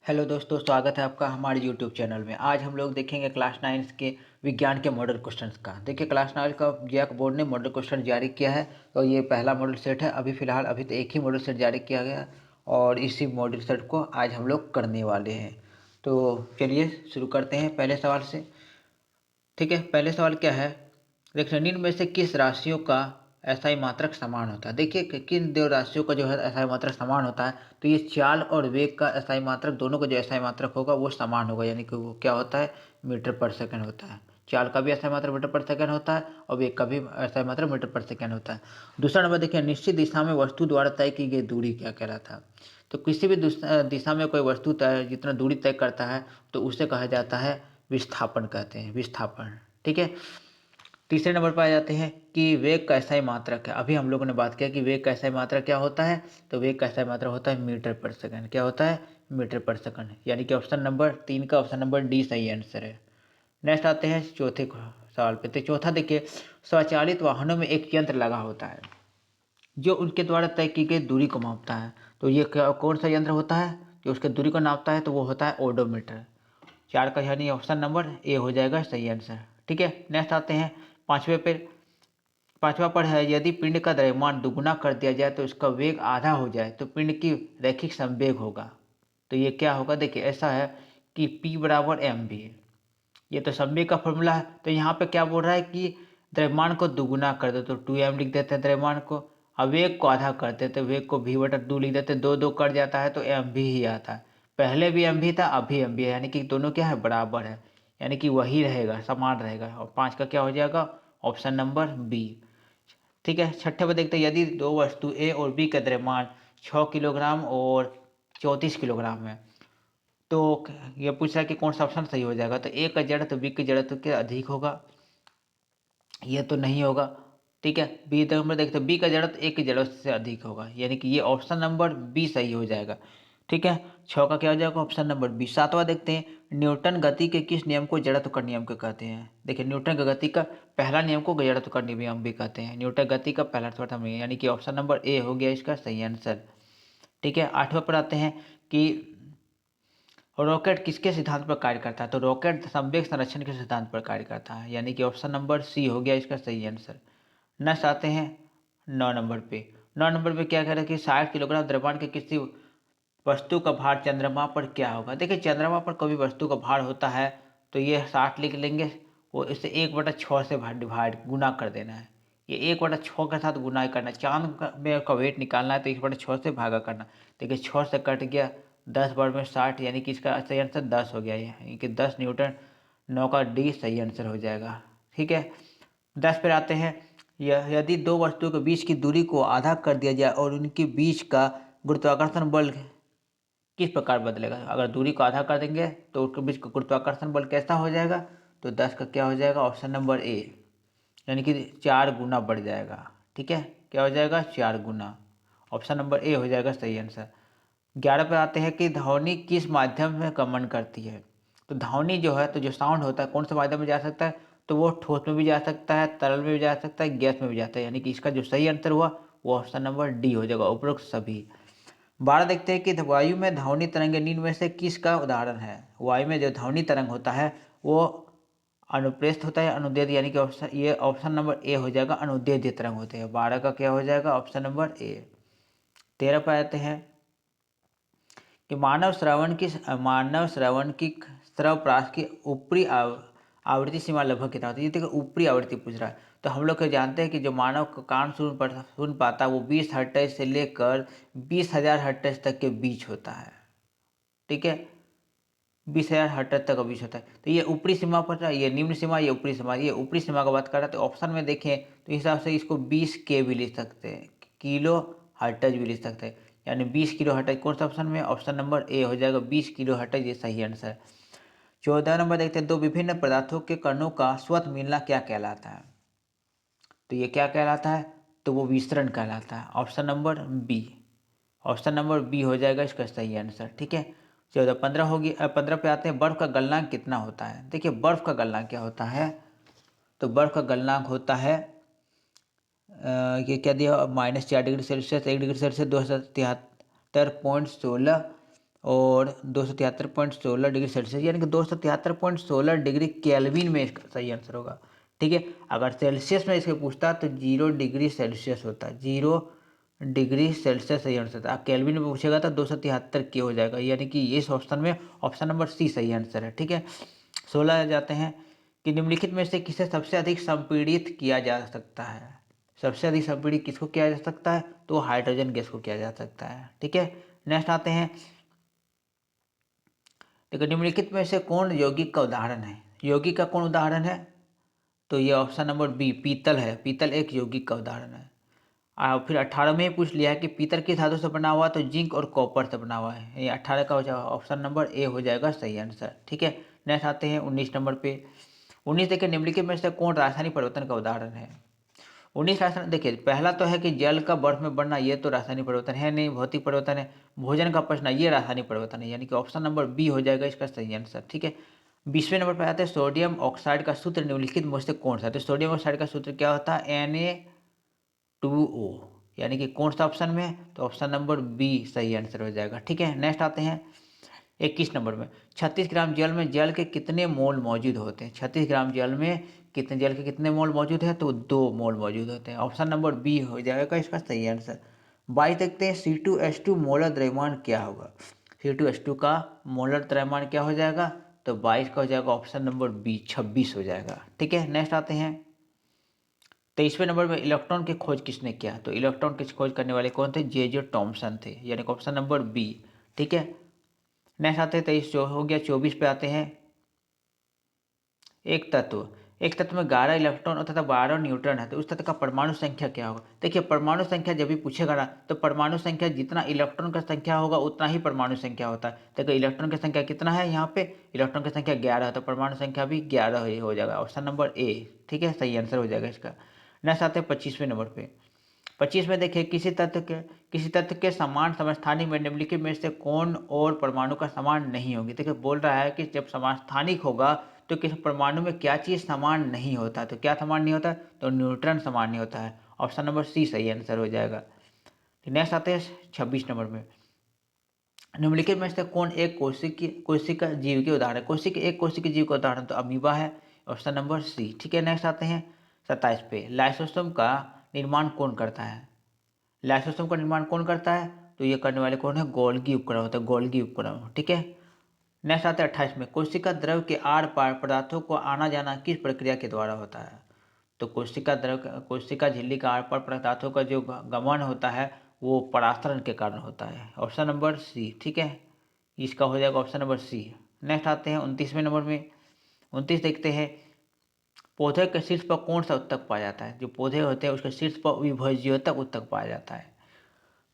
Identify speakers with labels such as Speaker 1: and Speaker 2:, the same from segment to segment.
Speaker 1: Hello दोस्तों, स्वागत है आपका हमारे यूट्यूब चैनल में। आज हम लोग देखेंगे क्लास 9 के विज्ञान के मॉडल क्वेश्चंस का। देखिए, क्लास 9 का जैक बोर्ड ने मॉडल क्वेश्चन जारी किया है। तो ये पहला मॉडल सेट है। अभी तो एक ही मॉडल सेट जारी किया गया है और इसी मॉडल सेट को आज हम लोग करने वाले हैं। तो चलिए शुरू करते हैं पहले सवाल से। ठीक है, पहले सवाल क्या है? देखिए, निम्न में से किस राशियों का एसआई मात्रक समान होता है? देखिए किन दो राशियों का जो है एसआई मात्रक समान होता है। तो ये चाल और वेग का एसआई मात्रक, दोनों का जो एसआई मात्रक होगा वो समान होगा, यानी कि वो क्या होता है, मीटर पर सेकंड होता है। चाल का भी एसआई मात्रक मीटर पर सेकंड होता है और वेग का भी एसआई मात्रक मीटर पर सेकंड होता है। दूसरा नंबर देखिए, निश्चित दिशा में वस्तु द्वारा तय की गई दूरी क्या कहलाता है? तो किसी भी दिशा में कोई वस्तु तय जितना दूरी तय करता है तो उसे कहा जाता है विस्थापन, कहते हैं विस्थापन। ठीक है। तीसरे नंबर पर आ जाते हैं कि वेग का एसआई मात्रक है। अभी हम लोगों ने बात किया कि वेग का एसआई मात्रक क्या होता है। तो वेग का एसआई मात्रक होता है मीटर पर सेकंड। क्या होता है? मीटर पर सेकंड। यानी कि ऑप्शन नंबर 3 का ऑप्शन नंबर डी सही आंसर है। नेक्स्ट आते हैं चौथे सवाल पे। तो चौथा देखिए, स्वचालित वाहनों में एक यंत्र लगा होता है जो उनके द्वारा तय की गई दूरी को मापता है। तो ये कौन सा यंत्र होता है जो उसके दूरी को नापता है? तो वो होता है ओडोमीटर। 4 का यानी ऑप्शन नंबर ए हो जाएगा सही आंसर। ठीक है। नेक्स्ट आते हैं पाँचवें पे। पाँचवा पर है, यदि पिंड का द्रव्यमान दुगुना कर दिया जाए तो उसका वेग आधा हो जाए तो पिंड की रैखिक संवेग होगा। तो ये क्या होगा? देखिए ऐसा है कि P बराबर एम वी। ये तो संवेग का फॉर्मूला है। तो यहाँ पे क्या बोल रहा है कि द्रव्यमान को दुगुना कर दो, तो 2m लिख देते हैं द्रव्यमान को। अब वेग को आधा करते तो वेग को v/2 लिख देते, दो दो कट जाता है तो एम भी ही आता है। पहले भी एम भी था, अभी एम भी है, यानी कि दोनों क्या है, बराबर है। यानी कि वही रहेगा, समान रहेगा। और 5 का क्या हो जाएगा? Option number B. ठीक है। छठे पर देखते हैं, यदि दो वस्तु ए और बी का द्रव्यमान 6 किलोग्राम और 34 किलोग्राम है तो ये पूछ रहा है कि कौन सा ऑप्शन सही हो जाएगा। तो ए का जड़ तो बी की जड़ तो क्या अधिक होगा? ये तो नहीं होगा। ठीक है। बी नंबर देखते हैं, बी का जड़ ए की जड़ से अधिक होगा, यानी कि ये ऑप्शन नंबर बी सही हो जाएगा। ठीक है। 6 का क्या हो जाएगा? Option number B. सातवां देखते हैं, न्यूटन गति के किस नियम को जड़त्व का नियम को कहते हैं? देखिए, न्यूटन का गति का पहला नियम को जड़त्व का नियम भी कहते हैं। न्यूटन गति का पहला प्रथम नियम, यानी कि ऑप्शन नंबर ए हो गया इसका सही आंसर। ठीक है। आठवां पर आते हैं कि रॉकेट किसके सिद्धांत पर कार्य करता है? तो रॉकेट संवेग संरक्षण के सिद्धांत पर कार्य करता है, यानी कि ऑप्शन नंबर सी हो गया इसका सही आंसर। नेक्स्ट आते हैं 9 नंबर पे। 9 नंबर पे क्या कह रहा है कि 60 किलोग्राम द्रव्यमान के किसी वस्तु का भार चंद्रमा पर क्या होगा? देखिए, चंद्रमा पर कोई वस्तु का भार होता है तो ये 60 लिख लेंगे, वो इसे 1/6 से डिवाइड गुना कर देना है। ये 1/6 के साथ गुना करना है। में का वेट निकालना है तो 1/6 से भागा करना। देखिए 6 से कट गया, 10 बार में 60, यानी कि इसका सही आंसर 10 हो गया। यानी कि 10 न्यूटन। 9 का डी सही आंसर हो जाएगा। ठीक है। 10 पर आते हैं, यह यदि दो वस्तुओं के बीच की दूरी को आधा कर दिया जाए और उनके बीच का गुरुत्वाकर्षण बल किस प्रकार बदलेगा? अगर दूरी को आधा कर देंगे तो उसके बीच का गुरुत्वाकर्षण बल कैसा हो जाएगा? तो 10 का क्या हो जाएगा? ऑप्शन नंबर ए, यानी कि 4 गुना बढ़ जाएगा। ठीक है। क्या हो जाएगा? 4 गुना। ऑप्शन नंबर ए हो जाएगा सही आंसर। 11 पे आते हैं कि ध्वनि किस माध्यम में गमन करती है? तो ध्वनि जो है, तो जो साउंड होता है कौन से माध्यम में जा सकता है? तो वो ठोस में भी जा सकता है, तरल में भी जा सकता है, गैस में भी जाता है, यानी कि इसका जो सही आंसर हुआ वो ऑप्शन नंबर डी हो जाएगा, उपरोक्त सभी। 12 देखते हैं कि वायु में ध्वनि तरंग निम्न में से किसका उदाहरण है? वायु में जो ध्वनि तरंग होता है वो अनुप्रेस्त होता है, अनुदैर्ध्य, यानी कि ऑप्शन नंबर ए हो जाएगा, अनुदैर्ध्य तरंग होते हैं। 12 का क्या हो जाएगा? Option number A. 13 पर आते हैं कि मानव श्रवण की श्रवप्राश की ऊपरी आवृत्ति सीमा लगभग कितना होती है? ये देखो, ऊपरी आवृत्ति पूछ रहा है। तो हम लोग जानते हैं कि जो मानव का कान सुन पाता है वो 20 हर्ट्ज से लेकर 20,000 हर्ट्ज तक के बीच होता है। ठीक है। 20,000 हर्ट्ज तक का बीच होता है। तो ये ऊपरी सीमा पर था, ये निम्न सीमा, ये ऊपरी सीमा, ये ऊपरी सीमा का बात कर रहा है। तो ऑप्शन में देखें तो इस हिसाब से इसको 20 के भी लिख सकते हैं, किलो हर्ट्ज भी लिख सकते हैं, यानी 20 किलो हर्ट्ज। कौन सा ऑप्शन में? ऑप्शन नंबर ए हो जाएगा, 20 किलो हर्ट्ज, ये सही आंसर है। 14 नंबर देखते हैं, दो विभिन्न पदार्थों के कणों का स्वतः मिलना क्या कहलाता है? तो ये क्या कहलाता है? तो वो विसरण कहलाता है। Option number B. Option number B हो जाएगा इसका सही आंसर। ठीक है। 14 15 होगी। 15 पे आते हैं, बर्फ का गलनांक कितना होता है? देखिए, बर्फ का गलनांक क्या होता है? तो बर्फ का गलनांक होता है ये क्या दिया, -4 डिग्री सेल्सियस, 1 डिग्री सेल्सियस, 273.16 और 273.16 डिग्री सेल्सियस, यानी कि 273.16 डिग्री केल्विन में इसका सही आंसर होगा। ठीक है, अगर सेल्सियस में इसके पूछता तो 0 डिग्री सेल्सियस होता है, 0 डिग्री सेल्सियस सही आंसर था। केल्विन में पूछेगा तो 273 के हो जाएगा, यानी कि इस ऑप्शन में ऑप्शन नंबर सी सही आंसर है। ठीक है, 16 जाते हैं कि निम्नलिखित में से किसे सबसे अधिक संपीड़ित किया जा सकता है। सबसे अधिक संपीड़ित किसको किया जा सकता है, तो हाइड्रोजन गैस को किया जा सकता है। ठीक है, नेक्स्ट आते हैं, देखो निम्नलिखित में से कौन यौगिक का उदाहरण है। यौगिक का कौन उदाहरण है, तो ये ऑप्शन नंबर बी पीतल है। पीतल एक यौगिक का उदाहरण है। और फिर 18 में ही पूछ लिया है कि पीतल किस धातु से बना हुआ, तो जिंक और कॉपर से बना हुआ है। ये 18 का हो जाएगा, ऑप्शन नंबर ए हो जाएगा सही आंसर। ठीक है, नेक्स्ट आते हैं 19 नंबर पे। 19 देखिए निम्नलिखित में से कौन रासायनिक परिवर्तन का उदाहरण है। 19 रासायनिक, देखिए पहला तो है कि जल का बर्फ में बढ़ना, ये तो रासायनिक परिवर्तन है नहीं, भौतिक परिवर्तन है। भोजन का पचना, ये रासायनिक परिवर्तन है, यानी कि ऑप्शन नंबर बी हो जाएगा इसका सही आंसर। ठीक है, 20वें नंबर पर आते हैं सोडियम ऑक्साइड का सूत्र निम्नलिखित में से कौन सा है। तो सोडियम ऑक्साइड का सूत्र क्या होता है, Na2O, यानी कि कौन सा ऑप्शन में है, तो ऑप्शन नंबर बी सही आंसर हो जाएगा। ठीक है, नेक्स्ट आते हैं 21 नंबर में। 36 ग्राम जल में जल के कितने मोल मौजूद होते हैं। 36 ग्राम जल में कितने जल के कितने मोल मौजूद है, तो 2 मोल मौजूद होते हैं। ऑप्शन नंबर बी हो जाएगा इसका सही आंसर। 22 देखते हैं C2H2 मोलर द्रव्यमान क्या होगा। C2H2 का मोलर द्रव्यमान क्या हो जाएगा, तो 22 का हो जाएगा ऑप्शन नंबर बी 26 हो जाएगा। ठीक है, नेक्स्ट आते हैं 23वें नंबर में। इलेक्ट्रॉन की खोज किसने किया, तो इलेक्ट्रॉन की खोज करने वाले कौन थे, जे टॉमसन थे, यानी कि ऑप्शन नंबर बी। ठीक है, नेक्स्ट आते हैं 23 जो हो गया। 24 पे आते हैं, एक तत्व में 11 इलेक्ट्रॉन तथा 12 न्यूट्रॉन है, तो उस तत्व का परमाणु संख्या क्या होगा। देखिए परमाणु संख्या जब भी पूछेगा ना, तो परमाणु संख्या जितना इलेक्ट्रॉन का संख्या होगा उतना ही परमाणु संख्या होता है। देखो इलेक्ट्रॉन की संख्या कितना है, यहाँ पे इलेक्ट्रॉन की संख्या 11 है, तो परमाणु संख्या भी 11 ही हो जाएगा, ऑप्शन नंबर ए। ठीक है, सही आंसर हो जाएगा इसका। नेक्स्ट आते हैं 25वें नंबर पे। 25 में देखिए किसी तत्व के समान समस्थानिक में निम्नलिखित में से कौन और परमाणु का समान नहीं होगी। देखिए बोल रहा है कि जब समस्थानिक होगा तो किसी परमाणु में क्या चीज़ समान नहीं होता, तो क्या समान नहीं होता, तो न्यूट्रॉन समान नहीं होता है, ऑप्शन नंबर सी सही आंसर हो जाएगा। नेक्स्ट आते हैं 26 नंबर में। निम्नलिखित में से कौन एक कोशिका जीव के उदाहरण, एक कोशिका जीव का उदाहरण तो अमीबा है, ऑप्शन नंबर सी। ठीक है, नेक्स्ट आते हैं 27 पे। लाइसोसोम का निर्माण कौन करता है। लाइसोसोम का निर्माण कौन करता है, तो ये करने वाले कौन है, गोल्गी उपकरण होता है, गोल्गी उपकरण। ठीक है, नेक्स्ट आता है 28 में। कोशिका द्रव के आर पार पदार्थों को आना जाना किस प्रक्रिया के द्वारा होता है। तो कोशिका झिल्ली का आर पार पदार्थों का जो गमन होता है वो परास्तरण के कारण होता है, ऑप्शन नंबर सी। ठीक है, इसका हो जाएगा ऑप्शन नंबर सी। नेक्स्ट आते हैं 29वें नंबर में। 29 देखते हैं, पौधे के शीर्ष पर कौन सा उत्तक पाया जाता है। जो पौधे होते हैं उसके शीर्ष पर विभज्योतक उत्तक पाया जाता है।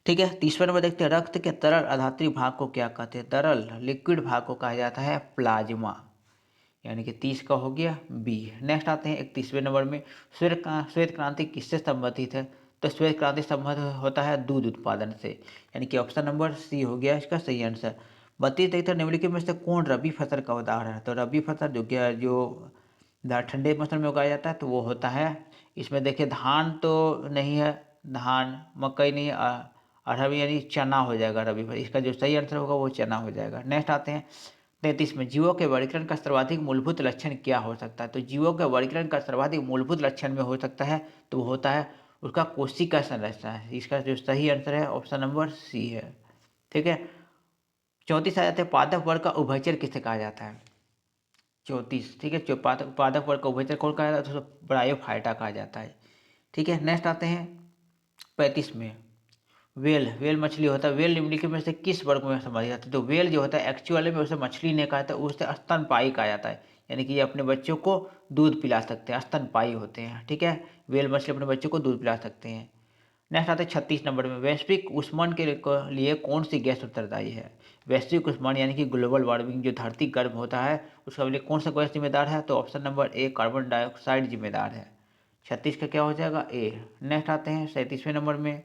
Speaker 1: ठीक है, 30वें नंबर देखते हैं, रक्त के तरल अधात्रिक भाग को क्या कहते हैं। तरल लिक्विड भाग को कहा जाता है प्लाज्मा, यानी कि 30 का हो गया बी। नेक्स्ट आते हैं 31वें नंबर में। श्वेत क्रांति किससे संबंधित है, तो श्वेत क्रांति संबंध होता है दूध उत्पादन से, यानी कि ऑप्शन नंबर सी हो गया इसका सही आंसर। 32 देखते हैं, निम्नलिखित में से कौन रबी फसल का उदाहरण है। तो रबी फसल जो ठंडे मौसम में उगाया जाता है तो वो होता है, इसमें देखिए धान तो नहीं है, धान मकई नहीं, अरहर यानी चना हो जाएगा रबी फसल। इसका जो सही आंसर होगा वो चना हो जाएगा। नेक्स्ट आते हैं 33 में। जीवों के वर्गीकरण का सर्वाधिक मूलभूत लक्षण क्या हो सकता है। तो जीवों के वर्गीकरण का सर्वाधिक मूलभूत लक्षण में हो सकता है, तो वो होता है उसका कोशिका संरचना है। इसका जो सही आंसर है ऑप्शन नंबर सी है। ठीक है, 34 आ जाते हैं, पादप वर्ग का उभयचर किसे कहा जाता है। 34, ठीक है, जो पादप वर्ग का उभयचर कौन कहा जाता है, तो ब्रायोफाइटा कहा जाता है। ठीक है, नेक्स्ट आते हैं 35 में। वेल मछली होता है। वेल निम्नलिखित में से किस वर्ग में समझा जाता है। तो वेल जो होता है एक्चुअली में उसे मछली नहीं कहा जाता, उसे स्तनपायी कहा जाता है, यानी कि ये अपने बच्चों को दूध पिला सकते हैं, स्तनपायी होते हैं। ठीक है, वेल मछली अपने बच्चों को दूध पिला सकते हैं। नेक्स्ट आते हैं 36 नंबर में। वैश्विक ऊष्मन के लिए कौन सी गैस उत्तरदायी है। वैश्विक ऊष्मन यानी कि ग्लोबल वार्मिंग, जो धरती गर्म होता है उसका लिए कौन सा गैस जिम्मेदार है, तो option number A carbon dioxide जिम्मेदार है। 36 का क्या हो जाएगा ए। नेक्स्ट आते हैं 37वें नंबर में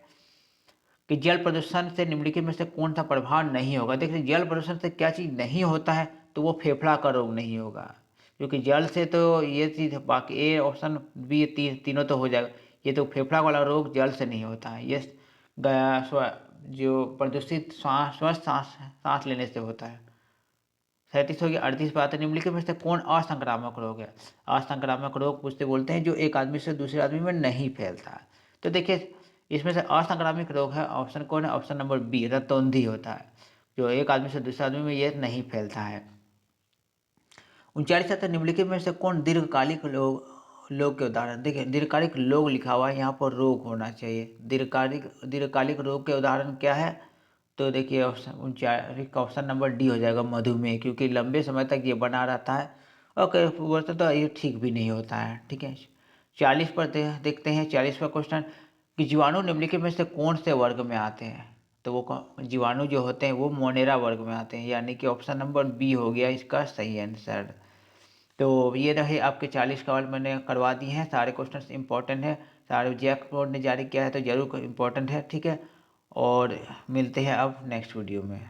Speaker 1: कि जल प्रदूषण से निम्नलिखित में से कौन सा प्रभाव नहीं होगा। देखिए जल प्रदूषण से क्या चीज़ नहीं होता है, तो वो फेफड़ा का रोग नहीं होगा, क्योंकि जल से तो ये चीज़, बाकी ए ऑप्शन बी तीनों तो हो जाएगा। ये तो फेफड़ा वाला रोग जल से नहीं होता है, ये जो प्रदूषित श्वास स्वस्थ सांस लेने से होता है। 37 हो गया। 38 पे आते हैं, निम्नलिखित में से कौन असंक्रामक रोग है? असंक्रामक रोग पूछते बोलते हैं जो एक आदमी से दूसरे आदमी में नहीं फैलता है। तो देखिए इसमें से असंक्रामक रोग है, ऑप्शन कौन है? ऑप्शन नंबर बी, रतौंधी होता है, जो एक आदमी से दूसरे आदमी में ये नहीं फैलता है। 39 आता है, निम्नलिखित में से कौन दीर्घकालिक लोग के उदाहरण? देखिए दीर्घकालिक लोग लिखा हुआ है, यहाँ पर रोग होना चाहिए। दीर्घकालिक रोग के उदाहरण क्या है? तो देखिए ऑप्शन 39 का ऑप्शन नंबर डी हो जाएगा, मधुमेह, क्योंकि लंबे समय तक ये बना रहता है और कई वर्षों तो ये ठीक भी नहीं होता है। ठीक है, 40 पर देखते हैं। 40वां क्वेश्चन कि जीवाणु निम्नलिखित में से कौन से वर्ग में आते हैं? तो वो जीवाणु जो होते हैं वो मोनेरा वर्ग में आते हैं, यानी कि ऑप्शन नंबर बी हो गया इसका सही आंसर। तो ये रहे आपके 40 सवाल मैंने करवा दिए हैं। सारे क्वेश्चन इंपॉर्टेंट है, सारे जैक बोर्ड ने जारी किया है तो जरूर इंपॉर्टेंट है। ठीक है, और मिलते हैं अब नेक्स्ट वीडियो में।